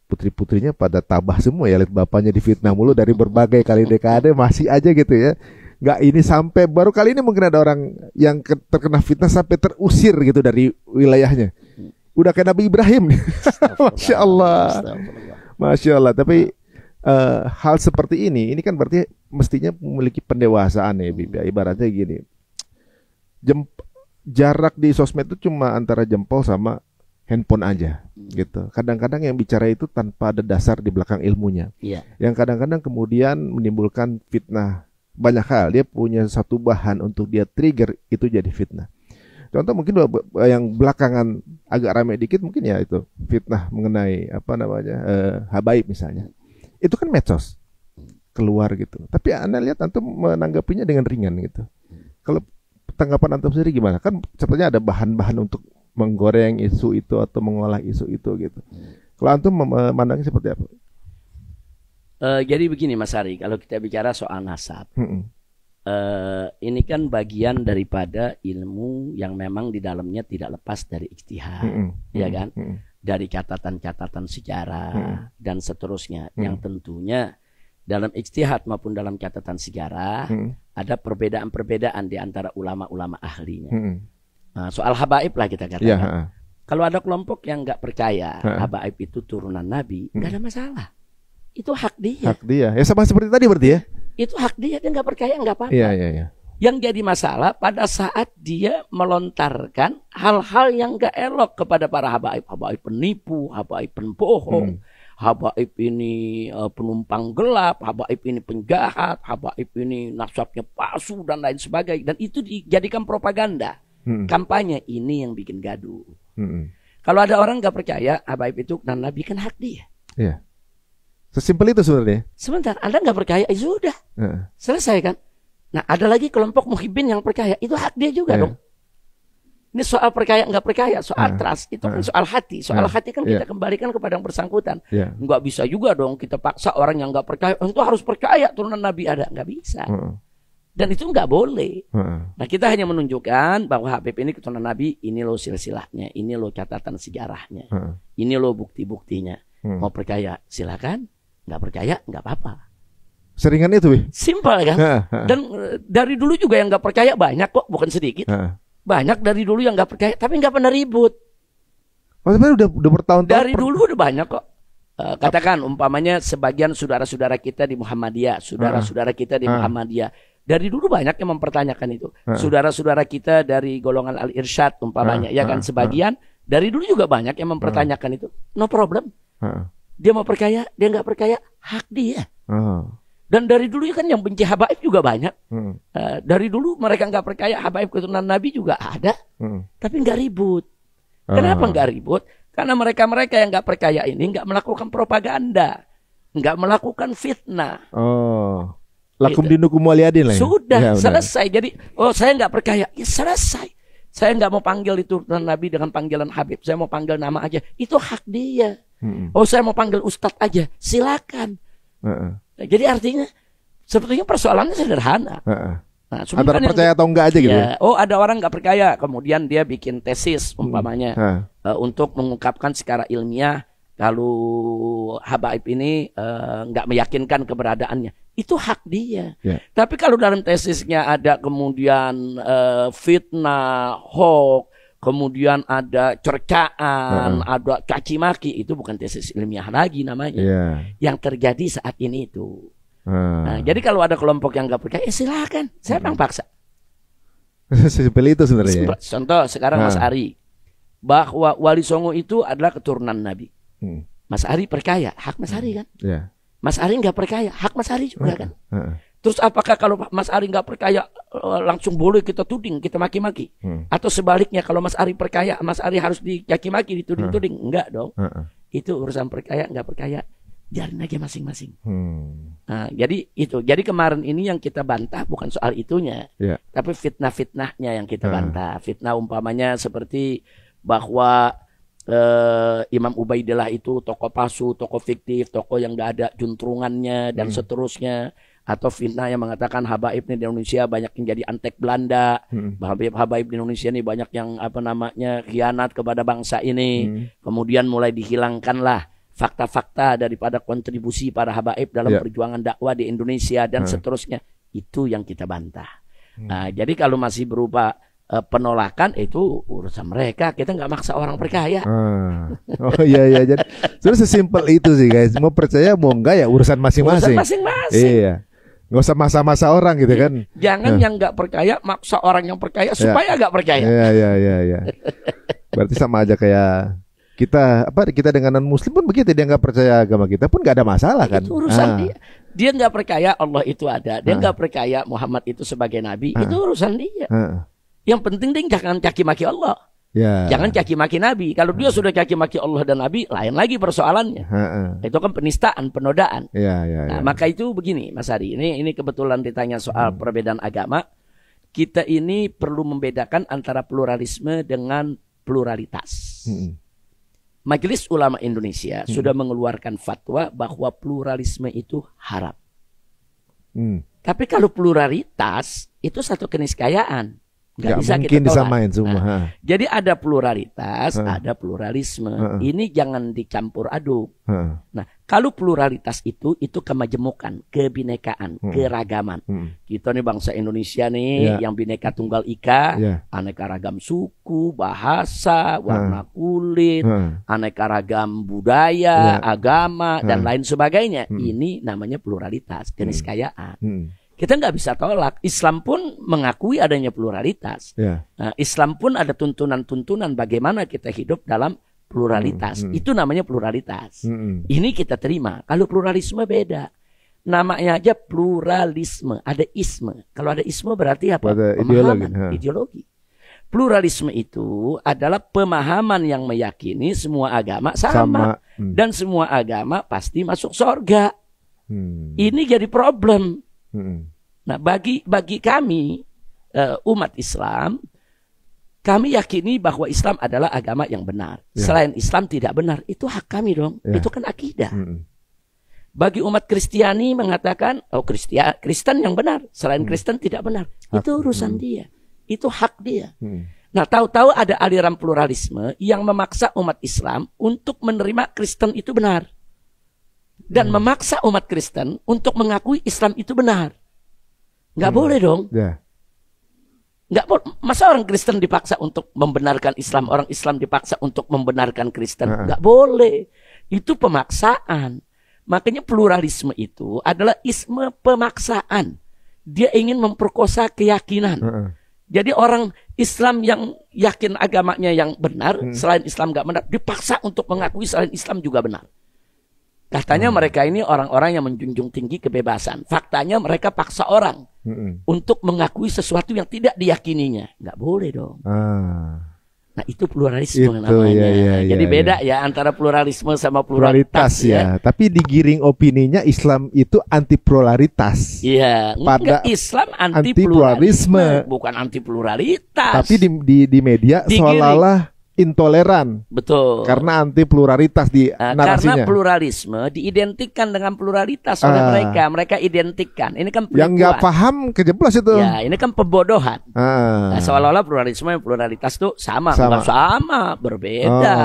putri-putrinya pada tabah semua ya, lihat bapaknya difitnah mulu dari berbagai kali dekade masih aja gitu ya. Nggak, ini sampai baru kali ini mungkin ada orang yang terkena fitnah sampai terusir gitu dari wilayahnya. Udah kayak Nabi Ibrahim. Masya Allah. Masya Allah. Tapi hal seperti ini kan berarti mestinya memiliki pendewasaan ya, Bib. Ibaratnya gini, jarak di sosmed itu cuma antara jempol sama handphone aja gitu. Kadang-kadang yang bicara itu tanpa ada dasar di belakang ilmunya. Yang kadang-kadang kemudian menimbulkan fitnah. Banyak hal, dia punya satu bahan untuk dia trigger, itu jadi fitnah. Contoh mungkin yang belakangan agak ramai dikit mungkin ya itu fitnah mengenai habaib misalnya. Itu kan medsos keluar gitu. Tapi Anda lihat antum menanggapinya dengan ringan gitu. Kalau tanggapan antum sendiri gimana? Kan sepertinya ada bahan-bahan untuk menggoreng isu itu atau mengolah isu itu gitu. Kalau antum memandangnya seperti apa? Jadi begini Mas Ari, kalau kita bicara soal nasab, ini kan bagian daripada ilmu yang memang di dalamnya tidak lepas dari ijtihad, ya kan? Dari catatan-catatan sejarah dan seterusnya, yang tentunya dalam ijtihad maupun dalam catatan sejarah ada perbedaan-perbedaan di antara ulama-ulama ahlinya. Soal habaib lah kita katakan. Kalau ada kelompok yang nggak percaya habaib itu turunan Nabi, nggak ada masalah. Itu hak dia. Hak dia. Ya sama seperti tadi berarti ya. Itu hak dia nggak percaya nggak apa-apa. Iya. Yang jadi masalah pada saat dia melontarkan hal-hal yang nggak elok kepada para habaib. Habaib penipu, habaib pembohong, habaib ini penumpang gelap, habaib ini penjahat, habaib ini nasabnya palsu dan lain sebagainya. Dan itu dijadikan propaganda. Kampanye ini yang bikin gaduh. Kalau ada orang nggak percaya habaib itu dan Nabi, kan hak dia. Iya. Sesimpel itu sebenarnya. Sebentar, Anda nggak percaya, sudah selesai kan? Nah, ada lagi kelompok muhibbin yang percaya, itu hak dia juga dong. Ini soal percaya nggak percaya, soal trust, itu kan soal hati. Soal hati kan kita kembalikan kepada yang bersangkutan. Nggak bisa juga dong kita paksa orang yang nggak percaya, itu harus percaya turunan Nabi ada, nggak bisa. Dan itu nggak boleh. Nah, kita hanya menunjukkan bahwa Habib ini keturunan Nabi, ini loh silsilahnya, ini loh catatan sejarahnya, ini loh bukti-buktinya. Mau percaya silakan. Nggak percaya nggak apa-apa. Seringan itu, Wih. Simpel kan? Dan dari dulu juga yang nggak percaya banyak kok, bukan sedikit. Banyak dari dulu yang nggak percaya, tapi nggak pernah ribut. Maksudnya udah bertahun-tahun. Dari dulu udah banyak kok. Katakan umpamanya sebagian saudara-saudara kita di Muhammadiyah, saudara-saudara kita di Muhammadiyah. Dari dulu banyak yang mempertanyakan itu. Saudara-saudara kita dari golongan Al-Irsyad umpamanya, ya kan, sebagian dari dulu juga banyak yang mempertanyakan itu. No problem. Dia mau percaya, dia nggak percaya, hak dia. Dan dari dulu kan yang benci habaib juga banyak. Dari dulu mereka nggak percaya habaib keturunan Nabi juga ada, tapi nggak ribut. Kenapa nggak ribut? Karena mereka-mereka yang nggak percaya ini nggak melakukan propaganda, nggak melakukan fitnah. Lakum dinukum waliyadin lah. Sudah selesai. Jadi, saya nggak percaya, ya selesai. Saya nggak mau panggil itu keturunan Nabi dengan panggilan Habib. Saya mau panggil nama aja. Itu hak dia. Saya mau panggil Ustadz aja, silakan. Jadi artinya sebetulnya persoalannya sederhana. Nah, antara percaya atau enggak aja gitu. Ya, ada orang nggak percaya, kemudian dia bikin tesis umpamanya untuk mengungkapkan secara ilmiah kalau habaib ini nggak meyakinkan keberadaannya. Itu hak dia. Tapi kalau dalam tesisnya ada kemudian fitnah, hoax, kemudian ada cercaan, ada caci maki, itu bukan tesis ilmiah lagi namanya. Yang terjadi saat ini itu. Nah, jadi kalau ada kelompok yang nggak percaya, silakan. Saya yang paksa. Simpel itu sebenarnya. Contoh sekarang Mas Ari, bahwa Wali Songo itu adalah keturunan Nabi. Mas Ari perkaya, hak Mas Ari kan. Ya. Mas Ari nggak perkaya, hak Mas Ari juga kan. Terus apakah kalau Mas Ari nggak perkaya langsung boleh kita tuding, kita maki-maki? Atau sebaliknya kalau Mas Ari perkaya, Mas Ari harus dicaci-maki, dituding-tuding? Enggak dong. Itu urusan perkaya nggak perkaya, biarin aja masing-masing. Nah, jadi itu. Jadi kemarin ini yang kita bantah bukan soal itunya, tapi fitnah-fitnahnya yang kita bantah. Fitnah umpamanya seperti bahwa Imam Ubaidillah itu tokoh palsu, tokoh fiktif, tokoh yang nggak ada juntrungannya dan seterusnya. Atau fitnah yang mengatakan habaib di Indonesia banyak yang jadi antek Belanda, habaib di Indonesia ini banyak yang khianat kepada bangsa ini. Kemudian mulai dihilangkanlah fakta-fakta daripada kontribusi para habaib dalam perjuangan dakwah di Indonesia dan seterusnya. Itu yang kita bantah. Nah, jadi kalau masih berupa penolakan itu urusan mereka, kita nggak maksa orang perkaya. Oh iya, jadi terus sesimpel itu sih guys, mau percaya mau enggak ya urusan masing-masing. Iya, nggak usah masa-masa orang gitu kan. Jangan yang nggak perkaya maksa orang yang perkaya supaya nggak percaya. Iya. Berarti sama aja kayak kita dengan non muslim pun begitu, dia nggak percaya agama kita pun nggak ada masalah kan. Itu urusan dia nggak percaya Allah itu ada, dia nggak percaya Muhammad itu sebagai nabi, itu urusan dia. Yang penting dia jangan caci maki Allah, jangan caci maki Nabi. Kalau dia sudah caci maki Allah dan Nabi, lain lagi persoalannya. Itu kan penistaan, penodaan. Nah, maka itu begini, Mas Ari. Ini kebetulan ditanya soal perbedaan agama. Kita ini perlu membedakan antara pluralisme dengan pluralitas. Majelis Ulama Indonesia sudah mengeluarkan fatwa bahwa pluralisme itu haram. Tapi kalau pluralitas itu satu keniscayaan. Nggak bisa mungkin kita disamain semua. Jadi ada pluralitas, ada pluralisme. Ini jangan dicampur aduk. Nah, kalau pluralitas itu kemajemukan, kebinekaan, keragaman. Kita nih bangsa Indonesia nih yang bineka tunggal ika, aneka ragam suku, bahasa, warna kulit, aneka ragam budaya, agama dan lain sebagainya. Ini namanya pluralitas, keniscayaan. Kita nggak bisa tolak. Islam pun mengakui adanya pluralitas. Nah, Islam pun ada tuntunan-tuntunan bagaimana kita hidup dalam pluralitas. Itu namanya pluralitas. Ini kita terima. Kalau pluralisme beda. Namanya aja pluralisme. Ada isme. Kalau ada isme berarti apa? Pemahaman, ideologi. Pluralisme itu adalah pemahaman yang meyakini semua agama sama. Dan semua agama pasti masuk surga. Ini jadi problem. Nah, bagi kami umat Islam, kami yakini bahwa Islam adalah agama yang benar. Selain Islam tidak benar, itu hak kami dong. Itu kan akidah. Bagi umat Kristiani mengatakan, Kristen yang benar, selain Kristen tidak benar. Itu urusan dia, itu hak dia. Nah, tahu-tahu ada aliran pluralisme yang memaksa umat Islam untuk menerima Kristen itu benar. Dan memaksa umat Kristen untuk mengakui Islam itu benar. Nggak boleh dong. Nggak boleh. Masa orang Kristen dipaksa untuk membenarkan Islam, orang Islam dipaksa untuk membenarkan Kristen? Nggak boleh. Itu pemaksaan. Makanya pluralisme itu adalah isme pemaksaan. Dia ingin memperkosa keyakinan. Jadi orang Islam yang yakin agamanya yang benar, selain Islam nggak benar, dipaksa untuk mengakui selain Islam juga benar. Katanya mereka ini orang-orang yang menjunjung tinggi kebebasan. Faktanya mereka paksa orang untuk mengakui sesuatu yang tidak diyakininya. Nggak boleh dong. Nah, itu pluralisme namanya. Jadi beda ya antara pluralisme sama pluralitas ya. Tapi digiring opininya Islam itu anti pluralitas. Iya. Pada Islam anti pluralisme, bukan anti pluralitas. Tapi di media seolah-olah intoleran. Betul. Karena anti pluralitas di narasinya. Karena pluralisme diidentikan dengan pluralitas oleh mereka. Mereka identikan. Ini kan penipuan. Yang nggak paham kejeblos itu. Ya, ini kan pembodohan. Nah, seolah-olah pluralisme dan pluralitas itu sama. Bukan sama, berbeda.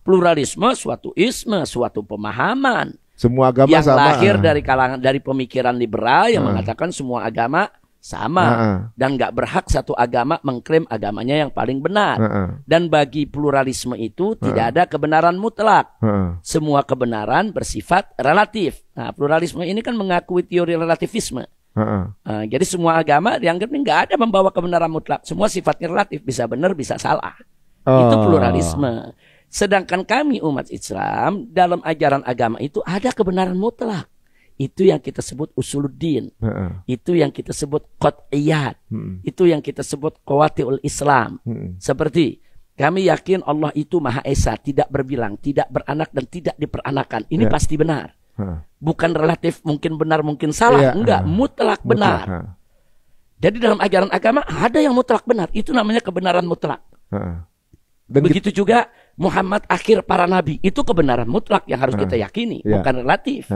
Pluralisme suatu isme, suatu pemahaman. Semua agama yang sama. Lahir dari kalangan dari pemikiran liberal yang mengatakan semua agama sama dan nggak berhak satu agama mengklaim agamanya yang paling benar. Dan bagi pluralisme itu tidak ada kebenaran mutlak. Semua kebenaran bersifat relatif. Nah, pluralisme ini kan mengakui teori relativisme. Jadi semua agama dianggap ini nggak ada membawa kebenaran mutlak. Semua sifatnya relatif, bisa benar bisa salah. Itu pluralisme. Sedangkan kami umat Islam dalam ajaran agama itu ada kebenaran mutlak. Itu yang kita sebut usuluddin. Itu yang kita sebut qat'iyat. Itu yang kita sebut qawati'ul Islam. Seperti kami yakin Allah itu Maha Esa, tidak berbilang, tidak beranak dan tidak diperanakan. Ini pasti benar. Bukan relatif, mungkin benar, mungkin salah. Enggak, mutlak benar. Jadi dalam ajaran agama ada yang mutlak benar. Itu namanya kebenaran mutlak. Dan begitu juga Muhammad akhir para nabi. Itu kebenaran mutlak yang harus kita yakini, bukan relatif.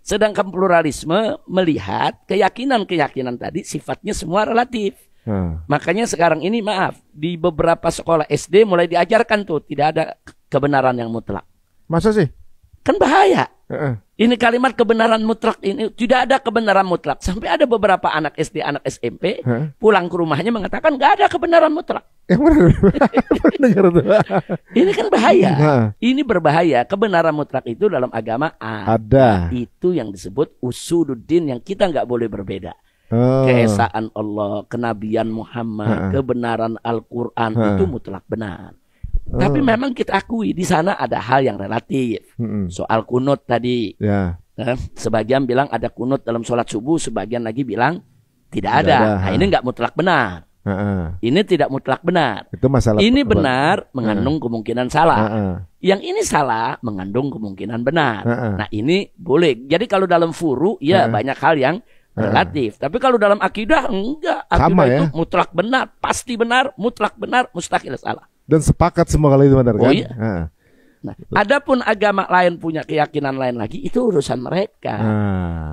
Sedangkan pluralisme melihat keyakinan-keyakinan tadi sifatnya semua relatif. Makanya sekarang ini maaf, di beberapa sekolah SD mulai diajarkan tuh tidak ada kebenaran yang mutlak. Masa sih? Kan bahaya. Ini kalimat kebenaran mutlak ini tidak ada kebenaran mutlak. Sampai ada beberapa anak SD, anak SMP pulang ke rumahnya mengatakan nggak ada kebenaran mutlak. Ini kan bahaya. Ini berbahaya. Kebenaran mutlak itu dalam agama ada. Itu yang disebut usuluddin yang kita nggak boleh berbeda. Keesaan Allah, kenabian Muhammad, kebenaran Al-Quran itu mutlak benar. Tapi memang kita akui di sana ada hal yang relatif. Soal kunut tadi, sebagian bilang ada kunut dalam sholat subuh, sebagian lagi bilang tidak ada. Nah, ini nggak mutlak benar. Ini tidak mutlak benar. Itu masalah. Ini benar mengandung kemungkinan salah. Yang ini salah mengandung kemungkinan benar. Nah ini boleh. Jadi kalau dalam furu ya banyak hal yang relatif. Tapi kalau dalam akidah enggak. Akidah sama, itu mutlak benar, pasti benar, mutlak benar, mustahil salah. Dan sepakat semua kali itu benar kan? Iya. Nah, adapun agama lain punya keyakinan lain lagi, itu urusan mereka.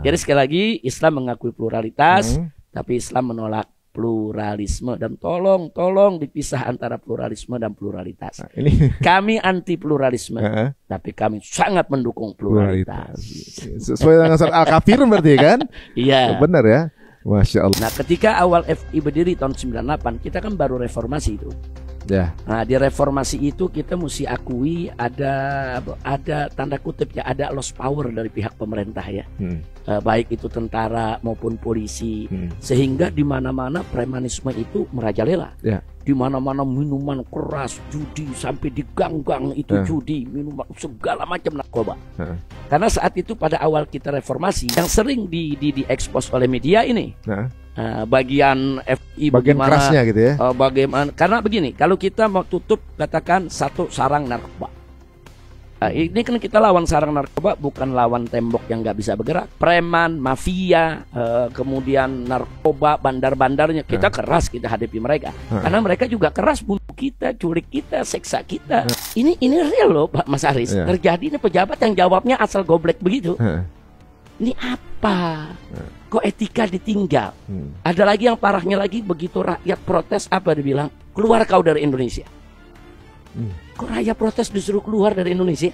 Jadi sekali lagi Islam mengakui pluralitas, tapi Islam menolak pluralisme. Dan tolong dipisah antara pluralisme dan pluralitas. Kami anti pluralisme, tapi kami sangat mendukung pluralitas. Sesuai dengan surat Al-Kafir berarti kan? Iya. Benar ya? Masya Allah. Nah ketika awal FI berdiri tahun 98, kita kan baru reformasi itu. Nah di reformasi itu kita mesti akui ada tanda kutip ya, ada lost power dari pihak pemerintah ya, baik itu tentara maupun polisi, sehingga di mana-mana premanisme itu merajalela. Di mana-mana minuman keras, judi, sampai di gang-gang itu judi, minuman segala macam narkoba. Karena saat itu pada awal kita reformasi yang sering diekspos oleh media ini. Bagian FI bagian kerasnya gitu ya. Bagaimana? Karena begini, kalau kita mau tutup katakan satu sarang narkoba, ini kan kita lawan sarang narkoba, bukan lawan tembok yang nggak bisa bergerak. Preman, mafia, kemudian narkoba, bandar-bandarnya kita keras kita hadapi mereka. Karena mereka juga keras bunuh kita, culik kita, seksa kita. Ini real loh Pak Mas Aris. Terjadi ini pejabat yang jawabnya asal goblek begitu. Ini apa? Kok etika ditinggal? Ada lagi yang parahnya lagi, begitu rakyat protes apa dibilang? Keluar kau dari Indonesia. Kok rakyat protes disuruh keluar dari Indonesia?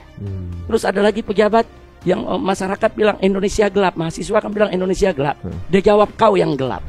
Terus ada lagi pejabat yang masyarakat bilang Indonesia gelap, mahasiswa kan bilang Indonesia gelap. Dia jawab kau yang gelap.